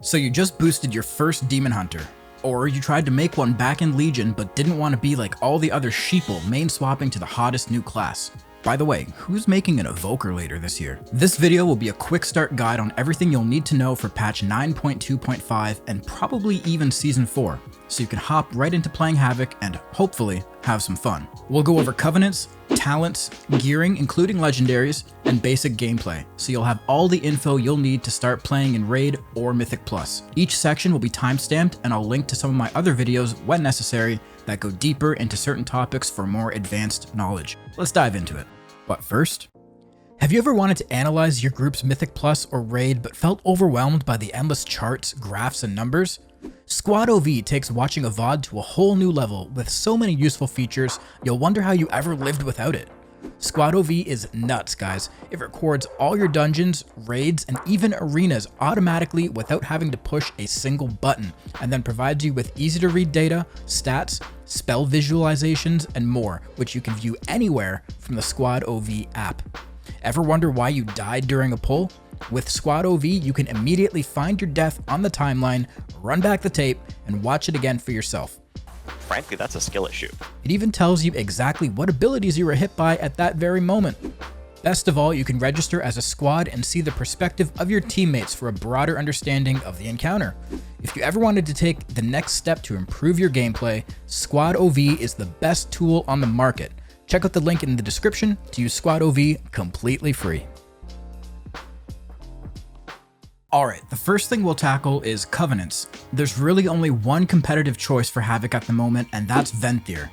So you just boosted your first Demon Hunter, or you tried to make one back in Legion but didn't want to be like all the other sheeple main swapping to the hottest new class. By the way, who's making an Evoker later this year? This video will be a quick start guide on everything you'll need to know for patch 9.2.5 and probably even season 4, so you can hop right into playing Havoc and hopefully have some fun. We'll go over covenants, talents, gearing including legendaries, and basic gameplay, so you'll have all the info you'll need to start playing in Raid or Mythic Plus. Each section will be timestamped, and I'll link to some of my other videos when necessary that go deeper into certain topics for more advanced knowledge. Let's dive into it. But first, have you ever wanted to analyze your group's Mythic Plus or Raid but felt overwhelmed by the endless charts, graphs, and numbers? Squad OV takes watching a VOD to a whole new level with so many useful features, you'll wonder how you ever lived without it. Squad OV is nuts, guys. It records all your dungeons, raids, and even arenas automatically without having to push a single button, and then provides you with easy to read data, stats, spell visualizations, and more, which you can view anywhere from the Squad OV app. Ever wonder why you died during a pull? With Squad OV, you can immediately find your death on the timeline, run back the tape, and watch it again for yourself. Frankly, that's a skill issue. It even tells you exactly what abilities you were hit by at that very moment. Best of all, you can register as a squad and see the perspective of your teammates for a broader understanding of the encounter. If you ever wanted to take the next step to improve your gameplay, Squad OV is the best tool on the market. Check out the link in the description to use Squad OV completely free. Alright, the first thing we'll tackle is Covenants. There's really only one competitive choice for Havoc at the moment, and that's Venthyr.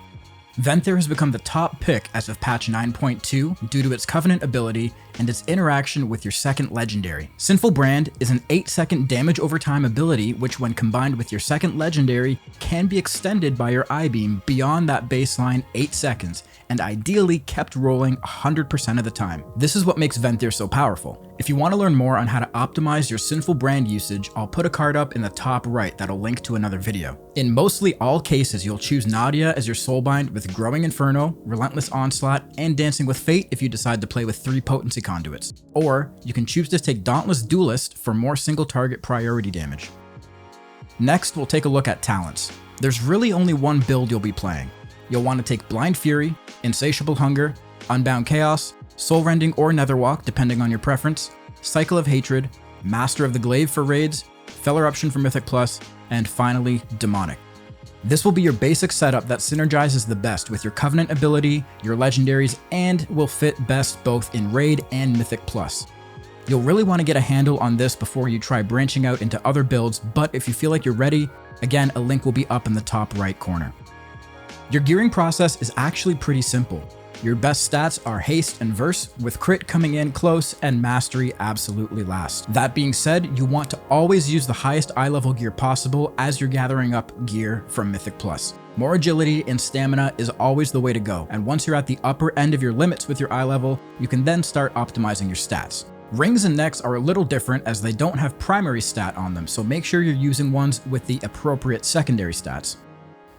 Venthyr has become the top pick as of patch 9.2 due to its Covenant ability and its interaction with your second legendary. Sinful Brand is an 8-second damage over time ability which, when combined with your second legendary, can be extended by your I-beam beyond that baseline 8 seconds, and ideally kept rolling 100% of the time. This is what makes Venthyr so powerful. If you want to learn more on how to optimize your Sinful Brand usage, I'll put a card up in the top right that'll link to another video. In mostly all cases, you'll choose Nadia as your soulbind with Growing Inferno, Relentless Onslaught, and Dancing with Fate if you decide to play with 3 potency conduits. Or you can choose to take Dauntless Duelist for more single target priority damage. Next, we'll take a look at talents. There's really only one build you'll be playing. You'll want to take Blind Fury, Insatiable Hunger, Unbound Chaos, Soulrending or Netherwalk depending on your preference, Cycle of Hatred, Master of the Glaive for raids, Fel Eruption for Mythic Plus, and finally Demonic. This will be your basic setup that synergizes the best with your Covenant ability, your legendaries, and will fit best both in Raid and Mythic Plus. You'll really want to get a handle on this before you try branching out into other builds, but if you feel like you're ready, again, a link will be up in the top right corner. Your gearing process is actually pretty simple. Your best stats are Haste and Verse, with Crit coming in close and Mastery absolutely last. That being said, you want to always use the highest eye level gear possible as you're gathering up gear from Mythic Plus. More agility and stamina is always the way to go, and once you're at the upper end of your limits with your eye level, you can then start optimizing your stats. Rings and necks are a little different as they don't have primary stat on them, so make sure you're using ones with the appropriate secondary stats.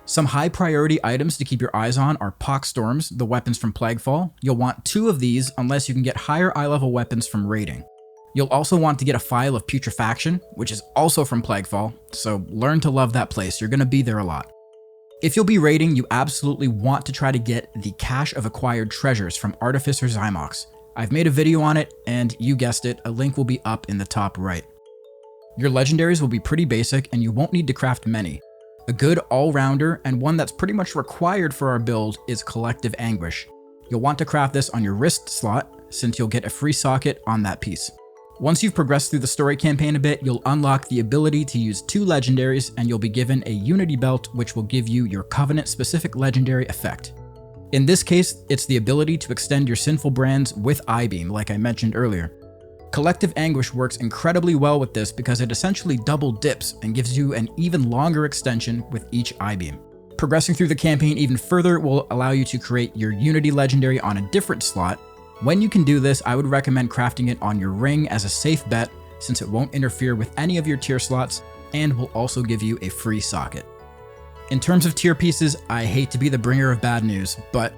Some high priority items to keep your eyes on are Pockstorms, the weapons from Plaguefall. You'll want 2 of these unless you can get higher eye level weapons from raiding. You'll also want to get a Phial of Putrefaction, which is also from Plaguefall, so learn to love that place, you're going to be there a lot. If you'll be raiding, you absolutely want to try to get the Cache of Acquired Treasures from Artificer Zymox. I've made a video on it, and you guessed it, a link will be up in the top right. Your legendaries will be pretty basic, and you won't need to craft many. A good all-rounder, and one that's pretty much required for our build, is Collective Anguish. You'll want to craft this on your wrist slot, since you'll get a free socket on that piece. Once you've progressed through the story campaign a bit, you'll unlock the ability to use 2 legendaries, and you'll be given a Unity Belt, which will give you your Covenant-specific legendary effect. In this case, it's the ability to extend your Sinful Brands with I-beam, like I mentioned earlier. Collective Anguish works incredibly well with this because it essentially double dips and gives you an even longer extension with each I-beam. Progressing through the campaign even further will allow you to create your Unity Legendary on a different slot. When you can do this, I would recommend crafting it on your ring as a safe bet since it won't interfere with any of your tier slots and will also give you a free socket. In terms of tier pieces, I hate to be the bringer of bad news, but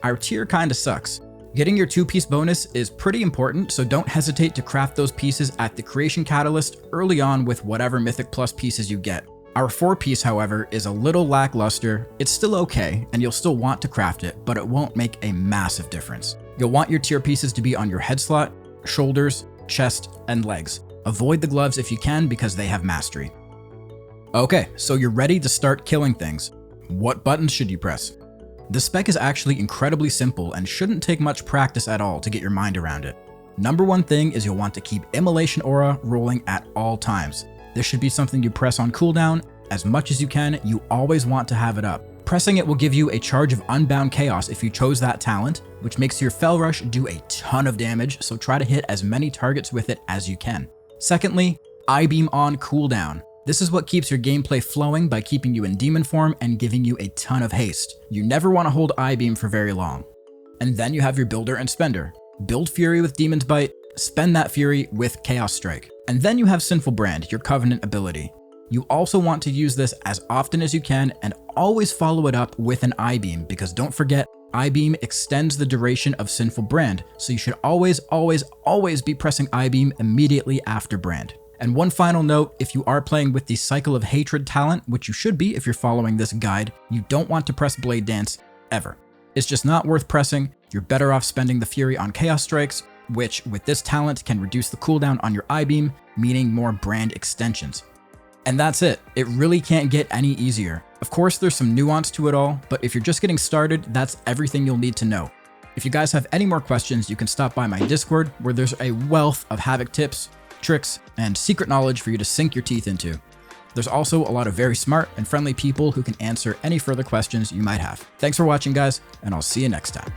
our tier kinda sucks. Getting your 2-piece bonus is pretty important, so don't hesitate to craft those pieces at the creation catalyst early on with whatever Mythic Plus pieces you get. Our 4-piece, however, is a little lackluster. It's still okay, and you'll still want to craft it, but it won't make a massive difference. You'll want your tier pieces to be on your head slot, shoulders, chest, and legs. Avoid the gloves if you can because they have mastery. Okay, so you're ready to start killing things. What buttons should you press? The spec is actually incredibly simple and shouldn't take much practice at all to get your mind around it. Number one thing is you'll want to keep Immolation Aura rolling at all times. This should be something you press on cooldown. As much as you can, you always want to have it up. Pressing it will give you a charge of Unbound Chaos if you chose that talent, which makes your Fel Rush do a ton of damage, so try to hit as many targets with it as you can. Secondly, I-Beam on cooldown. This is what keeps your gameplay flowing by keeping you in demon form and giving you a ton of haste. You never want to hold I-Beam for very long. And then you have your Builder and Spender. Build Fury with Demon's Bite, spend that Fury with Chaos Strike. And then you have Sinful Brand, your Covenant ability. You also want to use this as often as you can and always follow it up with an I-Beam, because don't forget, I-Beam extends the duration of Sinful Brand, so you should always be pressing I-Beam immediately after Brand. And one final note, if you are playing with the Cycle of Hatred talent, which you should be if you're following this guide, you don't want to press Blade Dance ever. It's just not worth pressing. You're better off spending the Fury on Chaos Strikes, which with this talent can reduce the cooldown on your I-Beam, meaning more brand extensions. And that's it. It really can't get any easier. Of course, there's some nuance to it all, but if you're just getting started, that's everything you'll need to know. If you guys have any more questions, you can stop by my Discord, where there's a wealth of Havoc tips, tricks, and secret knowledge for you to sink your teeth into. There's also a lot of very smart and friendly people who can answer any further questions you might have. Thanks for watching, guys, and I'll see you next time.